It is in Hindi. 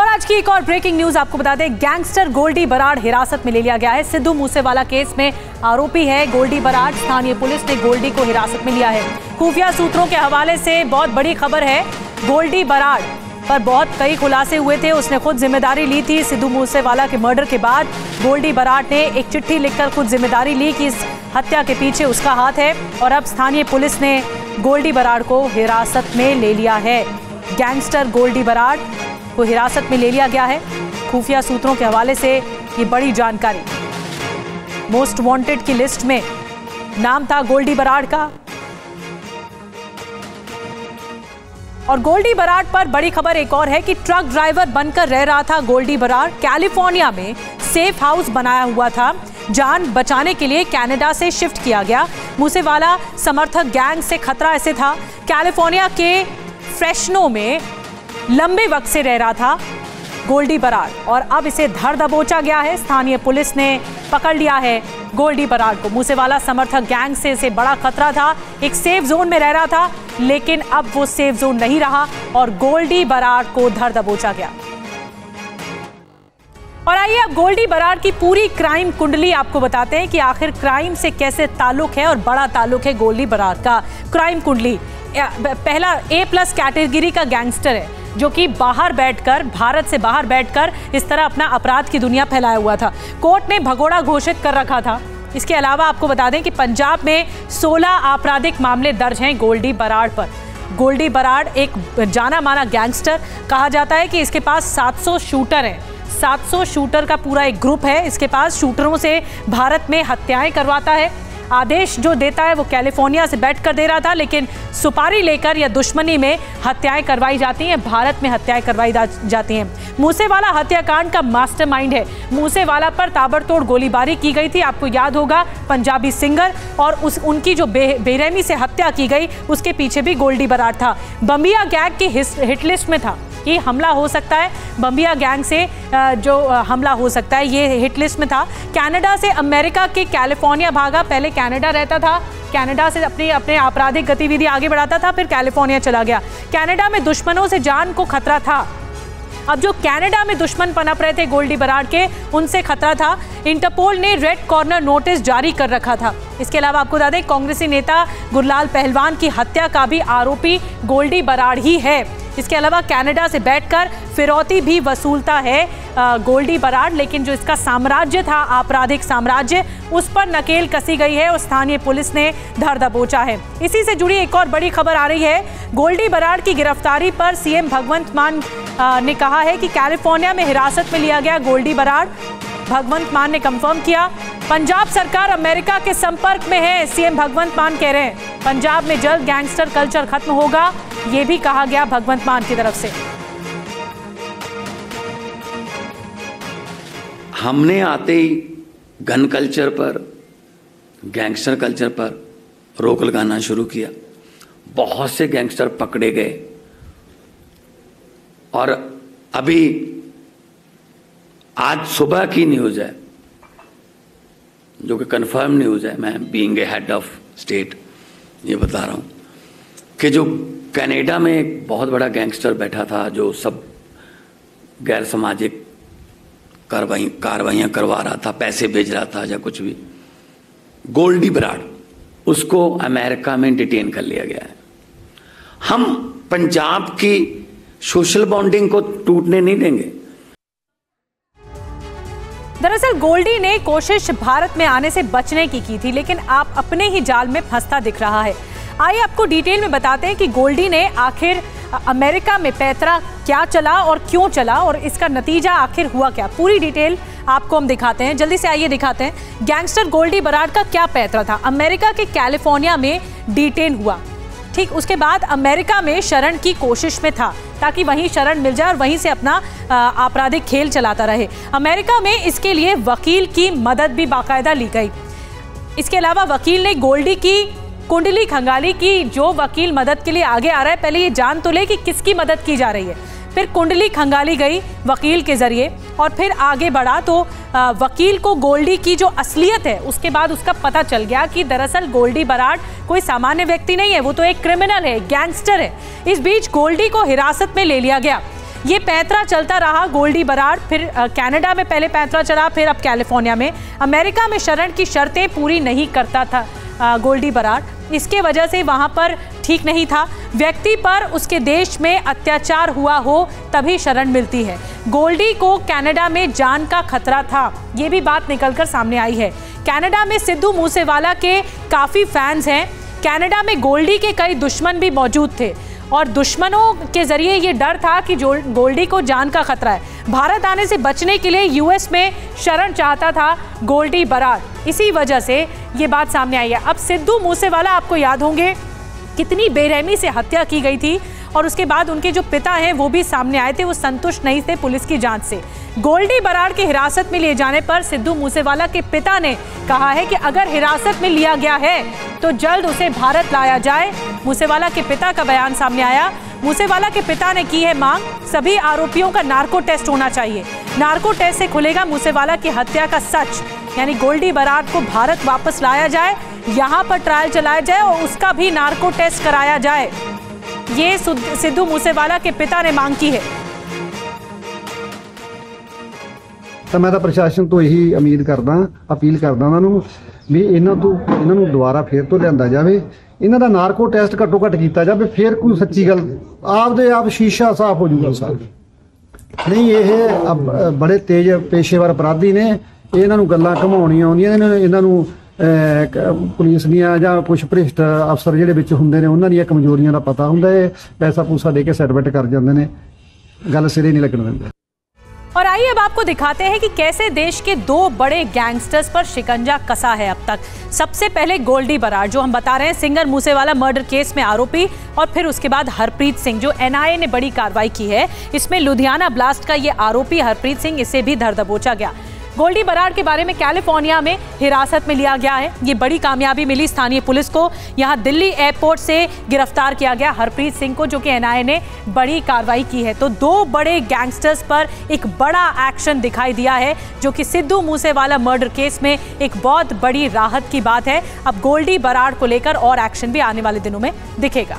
और आज की एक और ब्रेकिंग न्यूज आपको बता दें, गैंगस्टर गोल्डी बराड़ हिरासत में ले लिया गया है। सिद्धू मूसेवाला केस में आरोपी है गोल्डी बराड़। स्थानीय पुलिस ने गोल्डी को हिरासत में लिया है। खुफिया सूत्रों के हवाले से बहुत बड़ी खबर है। गोल्डी बराड़ पर बहुत कई खुलासे हुए थे। उसने खुद जिम्मेदारी ली थी सिद्धू मूसेवाला के मर्डर के बाद। गोल्डी बराड़ ने एक चिट्ठी लिखकर खुद जिम्मेदारी ली कि इस हत्या के पीछे उसका हाथ है और अब स्थानीय पुलिस ने गोल्डी बराड़ को हिरासत में ले लिया है। गैंगस्टर गोल्डी बराड़ को हिरासत में ले लिया गया है। खुफिया सूत्रों के हवाले से ये बड़ी जानकारी। मोस्ट वांटेड की लिस्ट में नाम था गोल्डी बराड़ का। और गोल्डी बराड़ पर बड़ी खबर एक और है कि ट्रक ड्राइवर बनकर रह रहा था गोल्डी बराड़। कैलिफोर्निया में सेफ हाउस बनाया हुआ था। जान बचाने के लिए कनाडा से शिफ्ट किया गया। मूसेवाला समर्थक गैंग से खतरा ऐसे था। कैलिफोर्निया के फ्रेशनो में लंबे वक्त से रह रहा था गोल्डी बराड़ और अब इसे धर दबोचा गया है। स्थानीय पुलिस ने पकड़ लिया है गोल्डी बराड़ को। मूसेवाला समर्थक गैंग से इसे बड़ा खतरा था। एक सेफ जोन में रह रहा था, लेकिन अब वो सेफ जोन नहीं रहा और गोल्डी बराड़ को धर दबोचा गया। और आइए अब गोल्डी बराड़ की पूरी क्राइम कुंडली आपको बताते हैं कि आखिर क्राइम से कैसे ताल्लुक है और बड़ा ताल्लुक है गोल्डी बराड़ का। क्राइम कुंडली पहला A+ कैटेगरी का गैंगस्टर है जो कि बाहर बैठकर, भारत से बाहर बैठकर इस तरह अपना अपराध की दुनिया फैलाया हुआ था। कोर्ट ने भगोड़ा घोषित कर रखा था। इसके अलावा आपको बता दें कि पंजाब में 16 आपराधिक मामले दर्ज हैं गोल्डी बराड़ पर। गोल्डी बराड़ एक जाना माना गैंगस्टर कहा जाता है कि इसके पास 700 शूटर हैं। 700 शूटर का पूरा एक ग्रुप है इसके पास। शूटरों से भारत में हत्याएं करवाता है। आदेश जो देता है वो कैलिफोर्निया से बैठकर दे रहा था, लेकिन सुपारी लेकर या दुश्मनी में हत्याएं करवाई जाती हैं। भारत में हत्याएं करवाई जाती हैं। मूसेवाला हत्याकांड का मास्टरमाइंड है। मूसेवाला पर ताबड़तोड़ गोलीबारी की गई थी। आपको याद होगा पंजाबी सिंगर और उनकी जो बेरहमी से हत्या की गई उसके पीछे भी गोल्डी बराड़ था। बम्बिया गैंग की हिट लिस्ट में था कि हमला हो सकता है। बम्बिया गैंग से जो हमला हो सकता है ये हिट लिस्ट में था। कनाडा से अमेरिका के कैलिफोर्निया भागा। पहले कनाडा रहता था, कनाडा से अपने आपराधिक गतिविधि आगे बढ़ाता था, फिर कैलिफोर्निया चला गया। कनाडा में दुश्मनों से जान को खतरा था। अब जो कनाडा में दुश्मन पनप रहे थे गोल्डी बराड़ के, उनसे खतरा था। इंटरपोल ने रेड कॉर्नर नोटिस जारी कर रखा था। इसके अलावा आपको बता दें कांग्रेसी नेता गुरलाल पहलवान की हत्या का भी आरोपी गोल्डी बराड़ ही है। इसके अलावा कनाडा से बैठकर फिरौती भी वसूलता है गोल्डी बराड़, लेकिन जो इसका साम्राज्य था, आपराधिक साम्राज्य, उस पर नकेल कसी गई है और स्थानीय पुलिस ने धर दबोचा है। इसी से जुड़ी एक और बड़ी खबर आ रही है। गोल्डी बराड़ की गिरफ्तारी पर सीएम भगवंत मान ने कहा है कि कैलिफोर्निया में हिरासत में लिया गया गोल्डी बराड़। भगवंत मान ने कंफर्म किया। पंजाब सरकार अमेरिका के संपर्क में है, सीएम भगवंत मान कह रहे हैं। पंजाब में जल्द गैंगस्टर कल्चर खत्म होगा, ये भी कहा गया भगवंत मान की तरफ से। हमने आते ही गन कल्चर पर, गैंगस्टर कल्चर पर रोक लगाना शुरू किया। बहुत से गैंगस्टर पकड़े गए और अभी आज सुबह की न्यूज है जो कि कंफर्म न्यूज है, मैं being a head of state ये बता रहा हूं कि जो कनाडा में एक बहुत बड़ा गैंगस्टर बैठा था जो सब गैर सामाजिक कार्रवाइयां करवा रहा था, पैसे भेज रहा था या कुछ भी, गोल्डी बराड़, उसको अमेरिका में डिटेन कर लिया गया है। हम पंजाब की सोशल बॉन्डिंग को टूटने नहीं देंगे। दरअसल गोल्डी ने कोशिश भारत में आने से बचने की थी, लेकिन आप अपने ही जाल में फंसता दिख रहा है। आइए आपको डिटेल में बताते हैं कि गोल्डी ने आखिर अमेरिका में पैतरा क्या चला और क्यों चला और इसका नतीजा आखिर हुआ क्या। पूरी डिटेल आपको हम दिखाते हैं, जल्दी से आइए दिखाते हैं। गैंगस्टर गोल्डी बराड़ का क्या पैतरा था। अमेरिका के कैलिफोर्निया में डिटेन हुआ, ठीक उसके बाद अमेरिका में शरण की कोशिश में था ताकि वहीं शरण मिल जाए और वहीं से अपना आपराधिक खेल चलाता रहे। अमेरिका में इसके लिए वकील की मदद भी बाकायदा ली गई। इसके अलावा वकील ने गोल्डी की कुंडली खंगाली की। जो वकील मदद के लिए आगे आ रहा है पहले ये जान तो ले कि किसकी मदद की जा रही है। फिर कुंडली खंगाली गई वकील के जरिए और फिर आगे बढ़ा तो वकील को गोल्डी की जो असलियत है उसके बाद उसका पता चल गया कि दरअसल गोल्डी बराड़ कोई सामान्य व्यक्ति नहीं है, वो तो एक क्रिमिनल है, गैंगस्टर है। इस बीच गोल्डी को हिरासत में ले लिया गया। ये पैंतरा चलता रहा गोल्डी बराड़, फिर कनाडा में पहले पैंतरा चला, फिर अब कैलिफोर्निया में। अमेरिका में शरण की शर्तें पूरी नहीं करता था गोल्डी बराड़, इसके वजह से वहाँ पर ठीक नहीं था। व्यक्ति पर उसके देश में अत्याचार हुआ हो तभी शरण मिलती है। गोल्डी को कनाडा में जान का खतरा था, ये भी बात निकलकर सामने आई है। कनाडा में सिद्धू मूसेवाला के काफ़ी फैंस हैं। कनाडा में गोल्डी के कई दुश्मन भी मौजूद थे और दुश्मनों के जरिए ये डर था कि गोल्डी को जान का खतरा है। भारत आने से बचने के लिए यूएस में शरण चाहता था गोल्डी बराड़, इसी वजह से ये बात सामने आई है। अब सिद्धू मूसेवाला, आपको याद होंगे कितनी बेरहमी से हत्या की गई थी और उसके बाद उनके जो पिता हैं वो भी सामने आए थे, वो संतुष्ट नहीं थे पुलिस की जांच से। गोल्डी बराड़ की हिरासत में लिए जाने पर सिद्धू मूसेवाला के पिता ने कहा है कि अगर हिरासत में लिया गया है तो जल्द उसे भारत लाया जाए। मूसेवाला के पिता का बयान सामने आया। मूसेवाला के पिता ने की है मांग, सभी आरोपियों का नार्को टेस्ट होना चाहिए। नार्को टेस्ट से खुलेगा मूसेवाला की हत्या का सच, यानी गोल्डी बराड़ को भारत वापस लाया जाए, यहाँ पर ट्रायल चलाया जाए और उसका भी नार्को टेस्ट कराया जाए। ये सिद्धू मूसेवाला के पिता ने मांग की है। तो मैं प्रशासन तो यही उम्मीद करदा, अपील करदा उन्होंने भी इन्हों दोबारा फिर तो लिया जाए, इन्हों का नार्को टेस्ट घट्टो घट्ट किया जाए, फिर कोई सच्ची गल आपदे आप शीशा साफ हो जाऊगा साहब। नहीं ये अब बड़े तेज पेशेवर अपराधी ने, इन्हों गल्लां घुमाउणियां आउंदियां ने, इन्हों पुलिस दियां जां कुछ भ्रिष्ट अफसर जिहड़े विच हुंदे ने उन्हां दियां कमजोरियां दा पता हुंदा है, पैसा पूसा दे के सैटमेंट कर जांदे ने, गल सिरे नहीं लगन दिंदे। और आइए अब आपको दिखाते हैं कि कैसे देश के दो बड़े गैंगस्टर्स पर शिकंजा कसा है अब तक। सबसे पहले गोल्डी बराड़, जो हम बता रहे हैं सिंगर मूसेवाला मर्डर केस में आरोपी, और फिर उसके बाद हरप्रीत सिंह, जो एनआईए ने बड़ी कार्रवाई की है। इसमें लुधियाना ब्लास्ट का ये आरोपी हरप्रीत सिंह, इसे भी धर दबोचा गया। गोल्डी बराड़ के बारे में कैलिफोर्निया में हिरासत में लिया गया है, ये बड़ी कामयाबी मिली स्थानीय पुलिस को। यहाँ दिल्ली एयरपोर्ट से गिरफ्तार किया गया हरप्रीत सिंह को, जो कि एनआईए ने बड़ी कार्रवाई की है। तो दो बड़े गैंगस्टर्स पर एक बड़ा एक्शन दिखाई दिया है, जो कि सिद्धू मूसेवाला मर्डर केस में एक बहुत बड़ी राहत की बात है। अब गोल्डी बराड़ को लेकर और एक्शन भी आने वाले दिनों में दिखेगा।